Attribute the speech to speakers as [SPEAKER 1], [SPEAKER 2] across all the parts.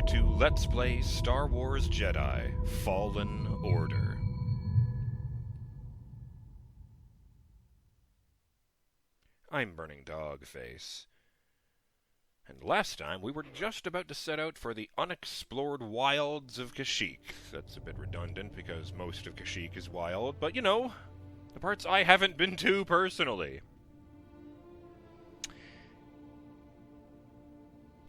[SPEAKER 1] to Let's Play Star Wars Jedi Fallen Order. I'm BurningDogFace. And last time we were just about to set out for the unexplored wilds of Kashyyyk. That's a bit redundant because most of Kashyyyk is wild, but you know, the parts I haven't been to personally.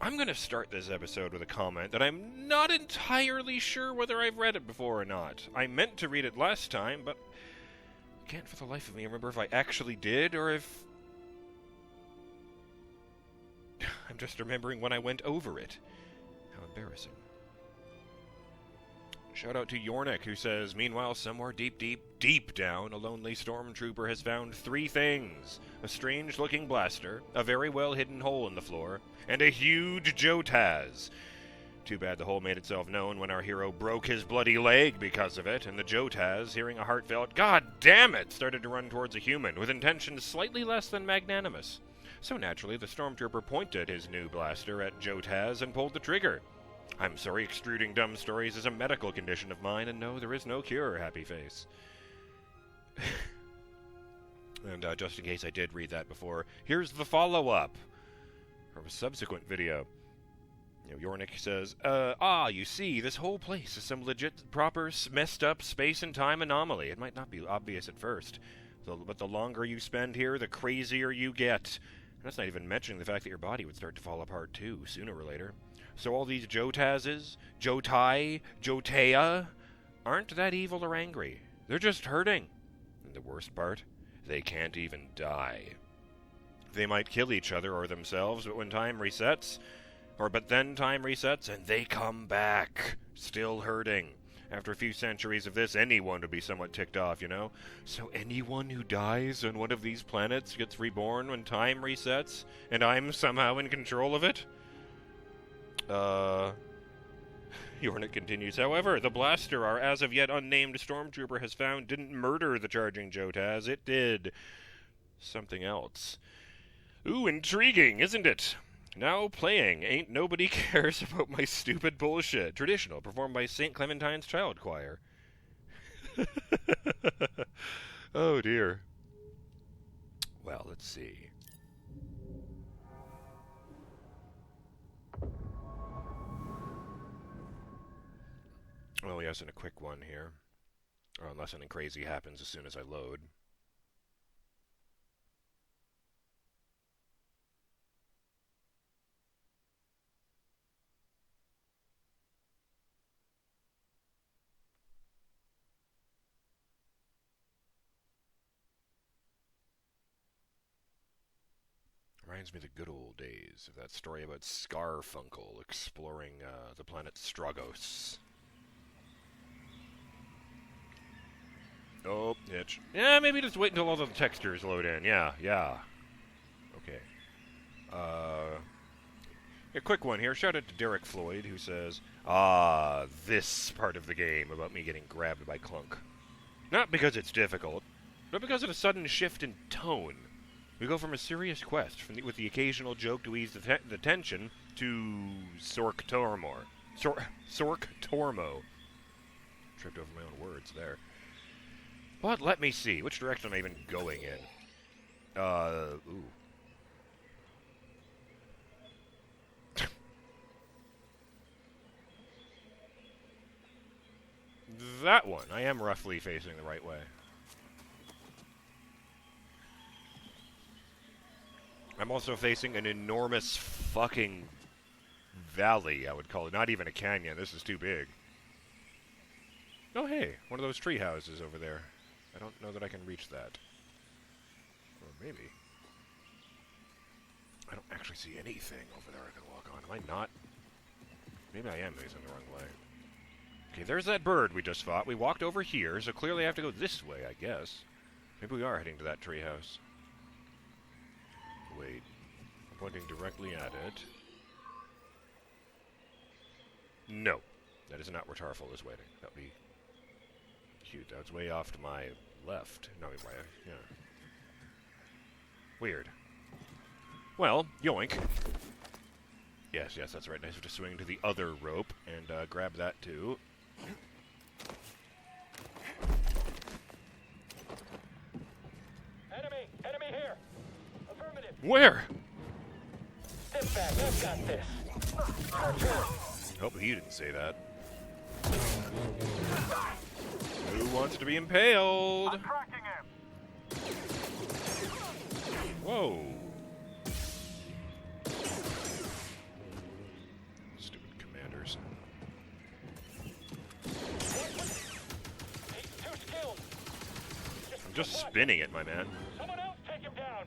[SPEAKER 1] I'm going to start this episode with a comment that I'm not entirely sure whether I've read it before or not. I meant to read it last time, but I can't for the life of me remember if I actually did or if... I'm just remembering when I went over it. How embarrassing. Shout out to Yornik, who says, meanwhile, somewhere deep down, a lonely stormtrooper has found three things. A strange-looking blaster, a very well-hidden hole in the floor, and a huge Jotaz. Too bad the hole made itself known when our hero broke his bloody leg because of it, and the Jotaz, hearing a heartfelt, "God damn it!" started to run towards a human, with intentions slightly less than magnanimous. So naturally, the stormtrooper pointed his new blaster at Jotaz and pulled the trigger. I'm sorry, extruding dumb stories is a medical condition of mine, and no, there is no cure, happy face. And just in case I did read that before, here's the follow-up from a subsequent video. Yornik says, you see, this whole place is some legit, proper, messed up space and time anomaly. It might not be obvious at first, but the longer you spend here, the crazier you get. And that's not even mentioning the fact that your body would start to fall apart too, sooner or later. So all these Jotazes, Jotai, Jotea, aren't that evil or angry. They're just hurting. And the worst part, they can't even die. They might kill each other or themselves, but then time resets, and they come back, still hurting. After a few centuries of this, anyone would be somewhat ticked off, you know? So anyone who dies on one of these planets gets reborn when time resets, and I'm somehow in control of it? Yornik continues, however, the blaster our as-of-yet unnamed stormtrooper has found didn't murder the charging Jotaz. It did something else. Ooh, intriguing, isn't it? Now playing Ain't Nobody Cares About My Stupid Bullshit. Traditional, performed by St. Clementine's Child Choir. Oh, dear. Well, let's see. Oh, yes, and a quick one here. Or unless something crazy happens as soon as I load. Reminds me of the good old days of that story about Scarfunkel exploring the planet Stragos. Oh, itch. Yeah, maybe just wait until all the textures load in. Yeah. Okay. A quick one here. Shout out to Derek Floyd, who says, this part of the game about me getting grabbed by Clunk. Not because it's difficult, but because of a sudden shift in tone. We go from a serious quest, with the occasional joke to ease the tension, to Sork Tormo. Tripped over my own words there. But let me see, which direction am I even going in? Ooh. That one. I am roughly facing the right way. I'm also facing an enormous fucking valley, I would call it. Not even a canyon. This is too big. Oh, hey. One of those tree houses over there. I don't know that I can reach that. Or maybe. I don't actually see anything over there I can walk on. Am I not? Maybe I am facing the wrong way. Okay, there's that bird we just fought. We walked over here, so clearly I have to go this way, I guess. Maybe we are heading to that tree house. Wait. I'm pointing directly at it. No. That is not where Tarfful is waiting. That would be cute. That's way off to my left. No, right. Yeah. Weird. Well, yoink. Yes, yes, that's right. Nice to swing to the other rope and grab that too.
[SPEAKER 2] Enemy here. Affirmative.
[SPEAKER 1] Where?
[SPEAKER 2] Step back. I've got this.
[SPEAKER 1] Hope he didn't say that. Who wants to be impaled?
[SPEAKER 2] I'm tracking him.
[SPEAKER 1] Whoa. Stupid commanders.
[SPEAKER 2] He's too skilled.
[SPEAKER 1] I'm just spinning it, my man.
[SPEAKER 2] Someone else take him down.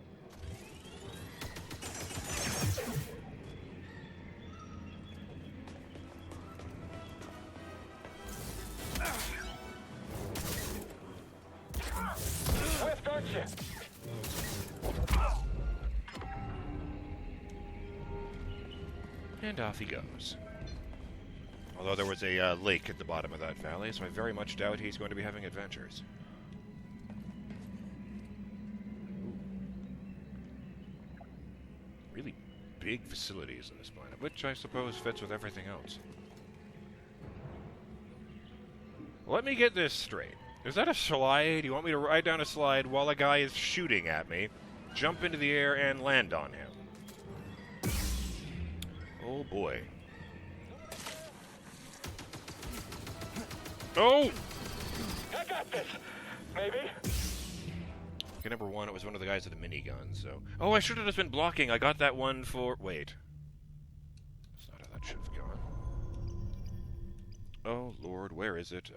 [SPEAKER 2] Swift, aren't you?
[SPEAKER 1] And off he goes. Although there was a lake at the bottom of that valley, so I very much doubt he's going to be having adventures. Really big facilities in this planet, which I suppose fits with everything else. Let me get this straight. Is that a slide? You want me to ride down a slide while a guy is shooting at me, jump into the air, and land on him? Oh boy. Oh!
[SPEAKER 2] I got this. Maybe.
[SPEAKER 1] Okay, number one, it was one of the guys with the minigun, so... Oh, I should have just been blocking. I got that one for... Wait. That's not how that should have gone. Oh, Lord, where is it?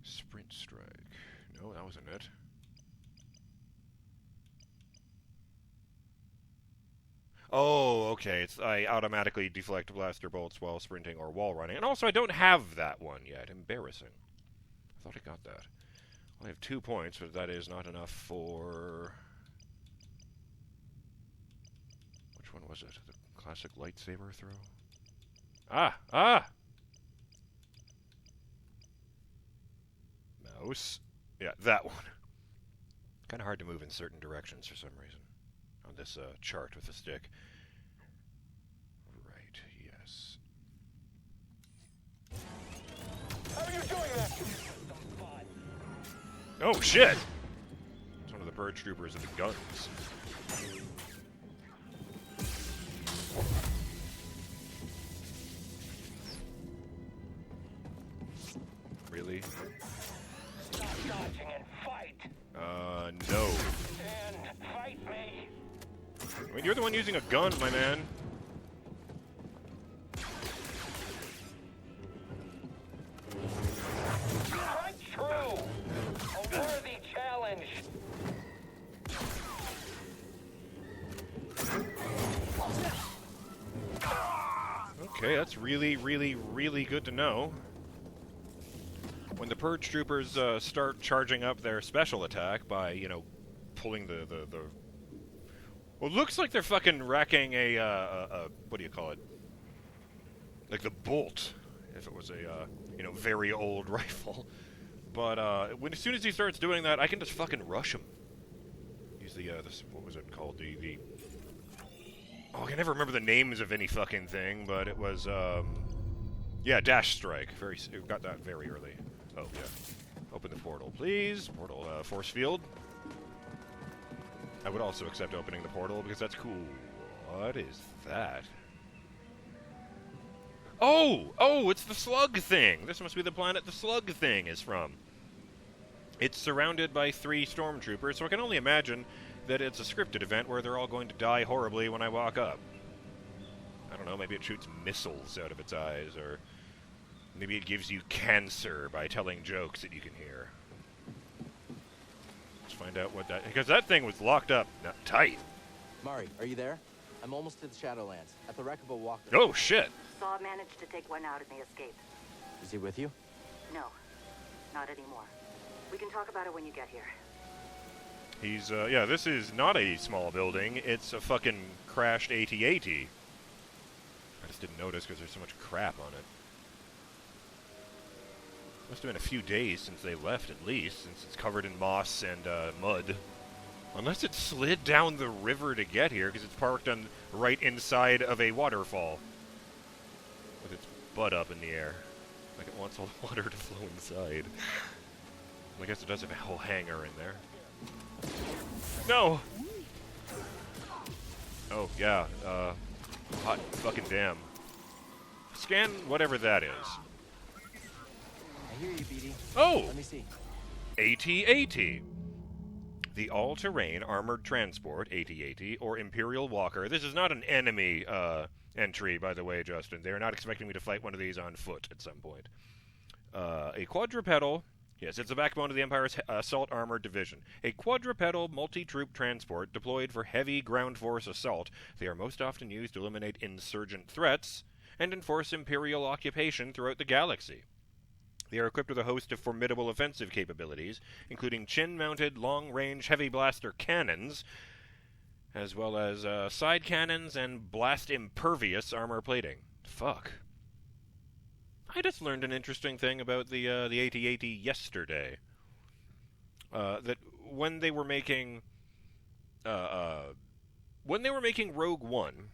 [SPEAKER 1] Sprint strike. No, that wasn't it. Oh, okay. I automatically deflect blaster bolts while sprinting or wall running. And also, I don't have that one yet. Embarrassing. I thought I got that. Well, I have 2 points, but that is not enough for... Which one was it? The classic lightsaber throw? Ah! Ah! Mouse. Yeah, that one. Kind of hard to move in certain directions for some reason. On this chart with the stick. Right, yes.
[SPEAKER 2] How are you doing that?
[SPEAKER 1] Oh, shit! It's one of the purge troopers with the guns. Really?
[SPEAKER 2] Stop dodging and fight.
[SPEAKER 1] No.
[SPEAKER 2] And fight me.
[SPEAKER 1] I mean, you're the one using a gun, my man.
[SPEAKER 2] Right true. A worthy challenge.
[SPEAKER 1] Okay, that's really, really, really good to know. When the purge troopers start charging up their special attack by, you know, pulling the well, it looks like they're fucking racking a what do you call it? Like the bolt, if it was a, you know, very old rifle. But, as soon as he starts doing that, I can just fucking rush him. Use the, what was it called? Oh, I can never remember the names of any fucking thing, but it was, yeah, dash strike. Got that very early. Oh, yeah. Open the portal, please. Portal, force field. I would also accept opening the portal, because that's cool. What is that? Oh! Oh, it's the slug thing! This must be the planet the slug thing is from. It's surrounded by 3 stormtroopers, so I can only imagine that it's a scripted event where they're all going to die horribly when I walk up. I don't know, maybe it shoots missiles out of its eyes, or maybe it gives you cancer by telling jokes that you can hear. Let's find out what that... Because that thing was locked up tight.
[SPEAKER 3] Mari, are you there? I'm almost to the Shadowlands, at the wreck of a walker.
[SPEAKER 1] Oh, shit!
[SPEAKER 4] Saw managed to take one out in the escape.
[SPEAKER 3] Is he with you?
[SPEAKER 4] No, not anymore. We can talk about it when you get here.
[SPEAKER 1] He's, yeah, this is not a small building. It's a fucking crashed AT-AT. I just didn't notice because there's so much crap on it. Must have been a few days since they left, at least, since it's covered in moss and mud. Unless it slid down the river to get here, because it's parked on right inside of a waterfall. With its butt up in the air. Like it wants all the water to flow inside. I guess it does have a whole hangar in there. No! Oh, yeah, hot fucking damn. Scan whatever that is.
[SPEAKER 3] I hear you, BD.
[SPEAKER 1] Oh!
[SPEAKER 3] Let me see.
[SPEAKER 1] AT-AT. The all-terrain armored transport, AT-AT, or Imperial Walker. This is not an enemy entry, by the way, Justin. They are not expecting me to fight one of these on foot at some point. A quadrupedal. Yes, it's the backbone of the Empire's Assault Armored Division. A quadrupedal multi-troop transport deployed for heavy ground force assault. They are most often used to eliminate insurgent threats and enforce Imperial occupation throughout the galaxy. They are equipped with a host of formidable offensive capabilities, including chin-mounted, long-range, heavy blaster cannons, as well as side cannons and blast-impervious armor plating. Fuck. I just learned an interesting thing about the AT-AT yesterday. That when they were making Rogue One,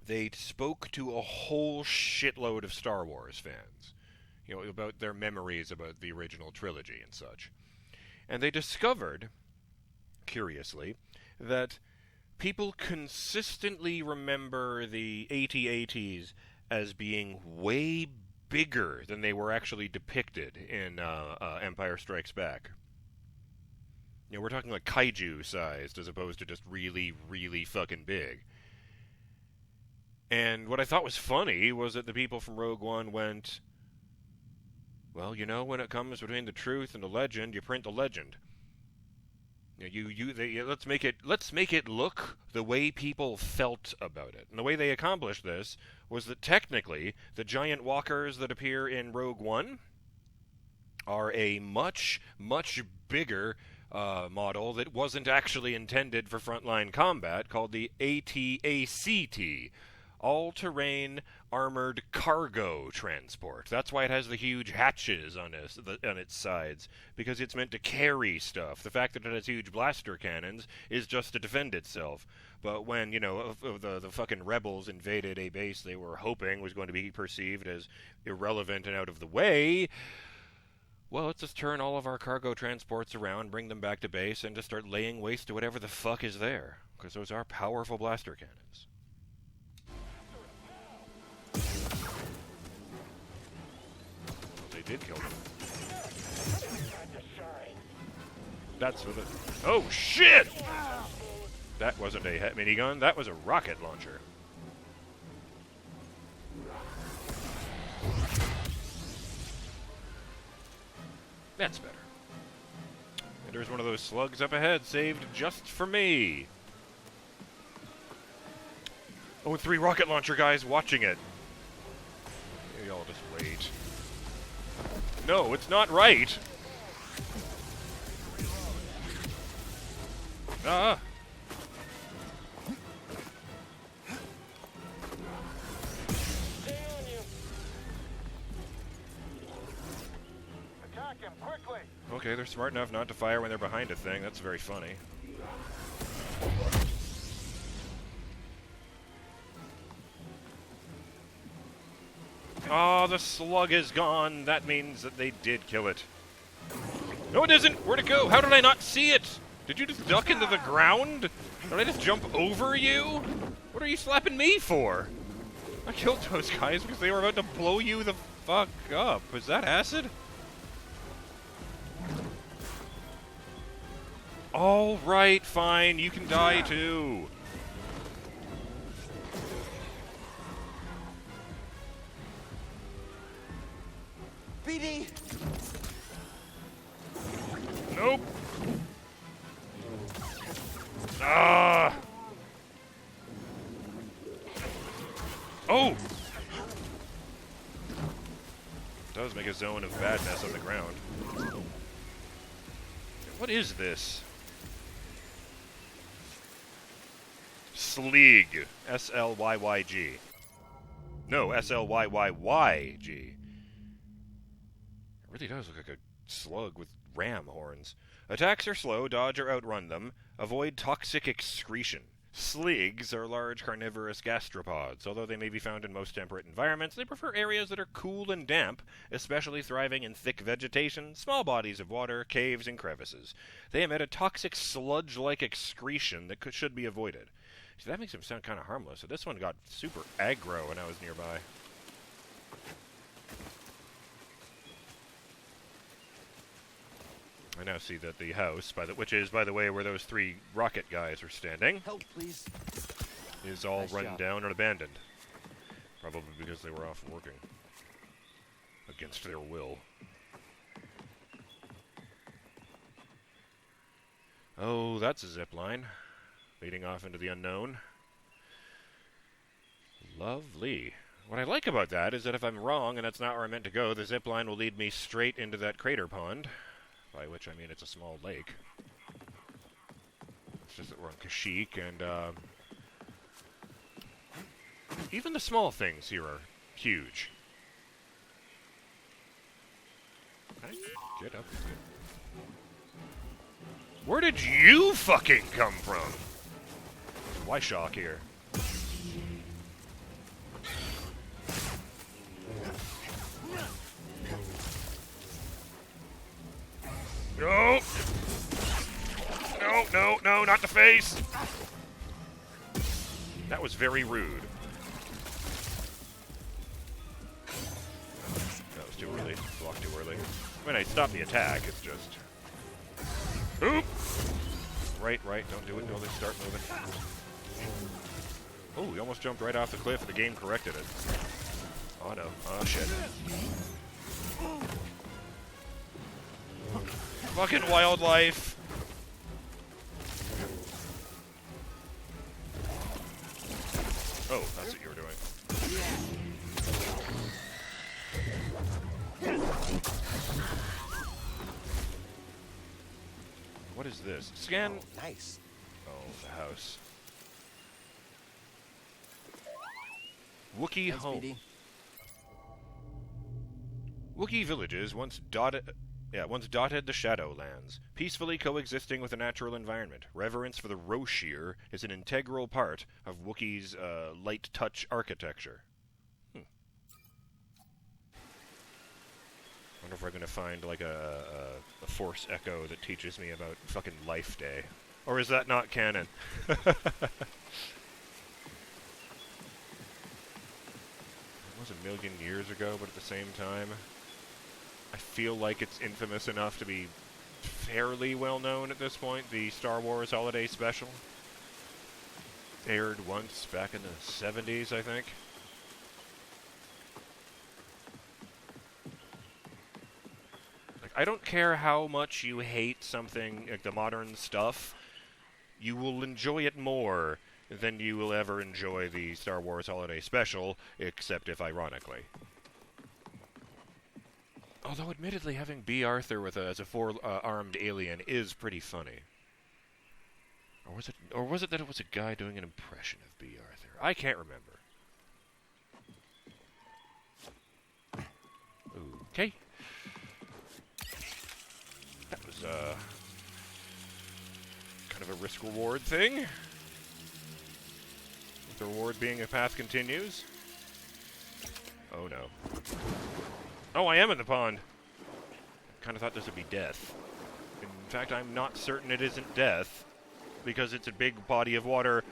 [SPEAKER 1] they spoke to a whole shitload of Star Wars fans. You know, about their memories about the original trilogy and such. And they discovered, curiously, that people consistently remember the AT-ATs as being way bigger than they were actually depicted in Empire Strikes Back. You know, we're talking like kaiju-sized as opposed to just really, really fucking big. And what I thought was funny was that the people from Rogue One went, well, you know, when it comes between the truth and the legend, you print the legend. Let's make it look the way people felt about it. And the way they accomplished this was that technically the giant walkers that appear in Rogue One are a much, much bigger model that wasn't actually intended for frontline combat, called the AT-ACT. All-terrain armored cargo transport. That's why it has the huge hatches on its sides, because it's meant to carry stuff. The fact that it has huge blaster cannons is just to defend itself. But when, you know, the fucking rebels invaded a base they were hoping was going to be perceived as irrelevant and out of the way, well, let's just turn all of our cargo transports around, bring them back to base, and just start laying waste to whatever the fuck is there. Because those are powerful blaster cannons. They did kill them. That's what it... Oh, shit! That wasn't a minigun, that was a rocket launcher. That's better. And there's one of those slugs up ahead, saved just for me. Oh, and 3 rocket launcher guys watching it. Y'all just wait. No, it's not right. Ah.
[SPEAKER 2] Stay on you. Attack him quickly.
[SPEAKER 1] Okay, they're smart enough not to fire when they're behind a thing. That's very funny. Oh, the slug is gone. That means that they did kill it. No, it isn't. Where'd it go? How did I not see it? Did you just duck into the ground? Did I just jump over you? What are you slapping me for? I killed those guys because they were about to blow you the fuck up. Was that acid? All right, fine. You can die too.
[SPEAKER 3] BD!
[SPEAKER 1] Nope. Ah. Oh. Does make a zone of badness on the ground. What is this? Sleeg. S-L-Y-Y-G. No, S-L-Y-Y-Y-G. Really does look like a slug with ram horns. Attacks are slow, dodge or outrun them. Avoid toxic excretion. Sligs are large carnivorous gastropods. Although they may be found in most temperate environments, they prefer areas that are cool and damp, especially thriving in thick vegetation, small bodies of water, caves, and crevices. They emit a toxic sludge-like excretion that should be avoided. See, that makes them sound kind of harmless. So this one got super aggro when I was nearby. I now see that the house, which is, by the way, where those 3 rocket guys are standing,
[SPEAKER 3] Help, please.
[SPEAKER 1] is all
[SPEAKER 3] Nice
[SPEAKER 1] run
[SPEAKER 3] job.
[SPEAKER 1] down and abandoned. Probably because they were off working. Against their will. Oh, that's a zip line. Leading off into the unknown. Lovely. What I like about that is that if I'm wrong and that's not where I meant to go, the zip line will lead me straight into that crater pond. By which I mean it's a small lake. It's just that we're on Kashyyyk, and even the small things here are huge. Can I get up? Where did you fucking come from? Why shock here? No! No, no, no, not the face! That was very rude. That was too early. Blocked too early. I mean, I stopped the attack, it's just... Oop! Right, don't do it until they start moving. Oh, we almost jumped right off the cliff and the game corrected it. Oh no, oh shit. Fucking wildlife! Oh, that's what you were doing. What is this? Scan...
[SPEAKER 3] Oh, nice.
[SPEAKER 1] Oh, the house. Wookiee
[SPEAKER 3] Thanks,
[SPEAKER 1] home.
[SPEAKER 3] BD.
[SPEAKER 1] Wookiee villages once dotted the Shadowlands, peacefully coexisting with the natural environment. Reverence for the Roshir is an integral part of Wookiee's light touch architecture. Wonder if we're gonna find like a Force Echo that teaches me about fucking Life Day, or is that not canon? It was a million years ago, but at the same time, I feel like it's infamous enough to be fairly well known at this point. The Star Wars Holiday Special aired once back in the 70s, I think. Like, I don't care how much you hate something like the modern stuff, you will enjoy it more than you will ever enjoy the Star Wars Holiday Special, except if ironically. Although, admittedly, having B. Arthur as a four-armed alien is pretty funny. Or was it that it was a guy doing an impression of B. Arthur? I can't remember. Okay. That was, kind of a risk-reward thing. With the reward being a path continues. Oh, no. Oh, I am in the pond. I kind of thought this would be death. In fact, I'm not certain it isn't death, because it's a big body of water.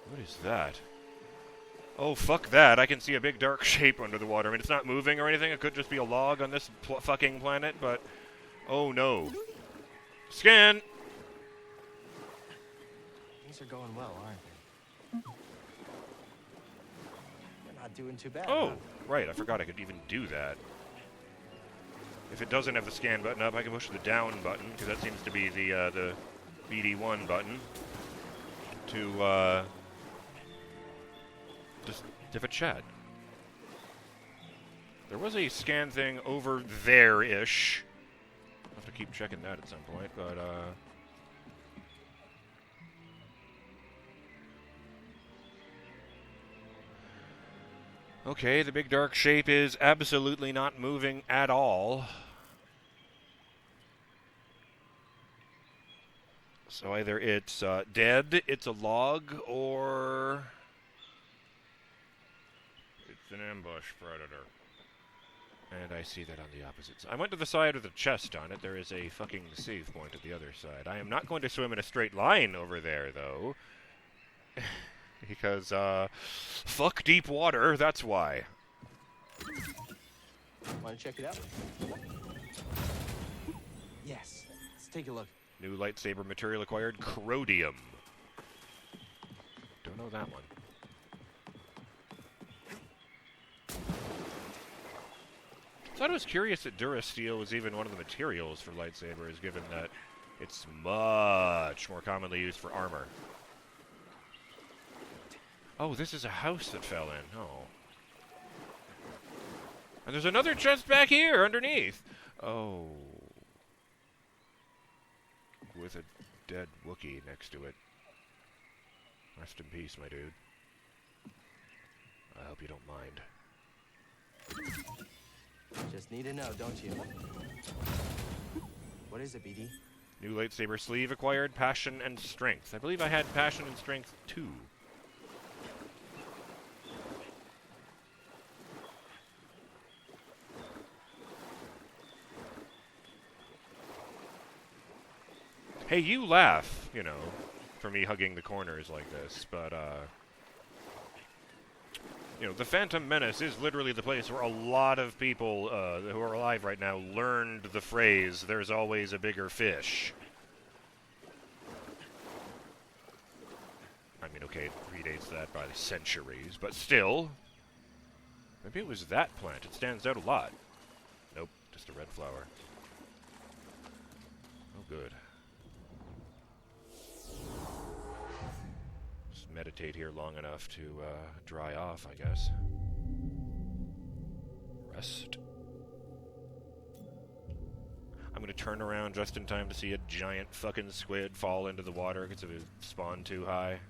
[SPEAKER 1] What is that? Oh, fuck that. I can see a big dark shape under the water. I mean, it's not moving or anything. It could just be a log on this fucking planet, but... Oh, no. Scan!
[SPEAKER 3] Things are going well, aren't they? We're not doing too bad.
[SPEAKER 1] Oh,
[SPEAKER 3] huh?
[SPEAKER 1] right. I forgot I could even do that. If it doesn't have the scan button up, I can push the down button, because that seems to be the BD1 button, to, just have a chat. There was a scan thing over there-ish. I'll have to keep checking that at some point, but, Okay, the big dark shape is absolutely not moving at all. So either it's dead, it's a log, or it's an ambush predator. And I see that on the opposite side. I went to the side with a chest on it. There is a fucking save point at the other side. I am not going to swim in a straight line over there, though. Because, fuck deep water, that's why.
[SPEAKER 3] Want to check it out? Yes. Let's take a look.
[SPEAKER 1] New lightsaber material acquired, Corrodium. Don't know that one. I thought it was curious that Durasteel was even one of the materials for lightsabers, given that it's much more commonly used for armor. Oh, this is a house that fell in. Oh. And there's another chest back here, underneath. Oh. With a dead Wookiee next to it. Rest in peace, my dude. I hope you don't mind.
[SPEAKER 3] Just need to know, don't you? What is it, BD?
[SPEAKER 1] New lightsaber sleeve acquired, Passion and Strength. I believe I had Passion and Strength 2. Hey, you laugh, you know, for me hugging the corners like this, but, you know, the Phantom Menace is literally the place where a lot of people who are alive right now learned the phrase, "There's always a bigger fish." I mean, okay, it predates that by centuries, but still. Maybe it was that plant. It stands out a lot. Nope, just a red flower. Oh, good. Just meditate here long enough to dry off, I guess. Rest. I'm gonna turn around just in time to see a giant fucking squid fall into the water because it spawned too high.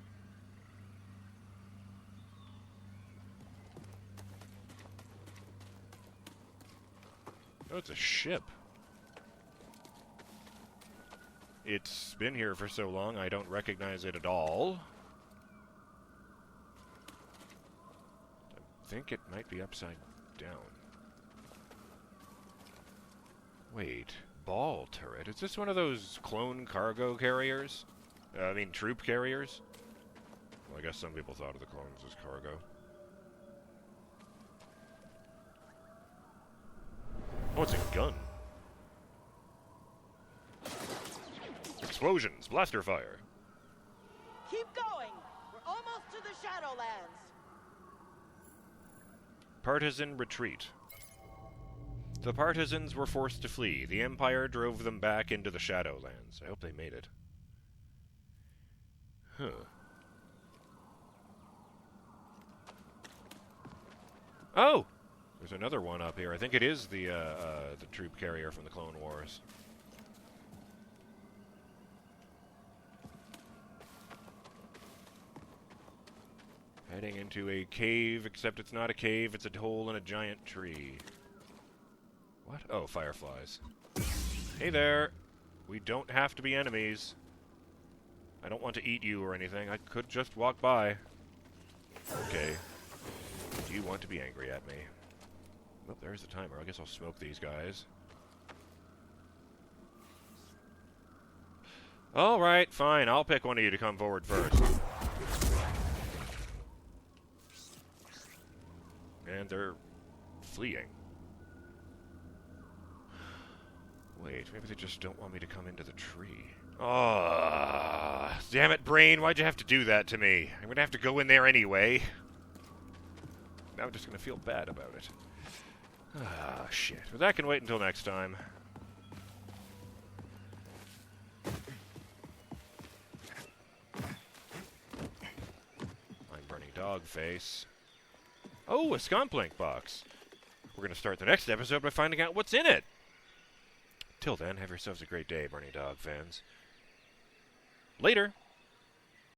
[SPEAKER 1] Oh, it's a ship. It's been here for so long, I don't recognize it at all. I think it might be upside down. Wait, ball turret? Is this one of those clone cargo carriers? I mean, troop carriers? Well, I guess some people thought of the clones as cargo. Oh, it's a gun. Explosions, blaster fire.
[SPEAKER 5] Keep going! We're almost to the Shadowlands!
[SPEAKER 1] Partisan retreat. The partisans were forced to flee. The Empire drove them back into the Shadowlands. I hope they made it. Huh. Oh! There's another one up here. I think it is the troop carrier from the Clone Wars. Heading into a cave, except it's not a cave, it's a hole in a giant tree. What? Oh, fireflies. Hey there! We don't have to be enemies. I don't want to eat you or anything. I could just walk by. Okay. Do you want to be angry at me? Oh, there's the timer. I guess I'll smoke these guys. Alright, fine. I'll pick one of you to come forward first. And they're fleeing. Wait, maybe they just don't want me to come into the tree. Oh, damn it, brain. Why'd you have to do that to me? I'm gonna have to go in there anyway. Now I'm just gonna feel bad about it. Ah, shit. But that can wait until next time. I'm BurningDogFace. Oh, a Scomplink box. We're going to start the next episode by finding out what's in it. Till then, have yourselves a great day, Burning Dog fans. Later.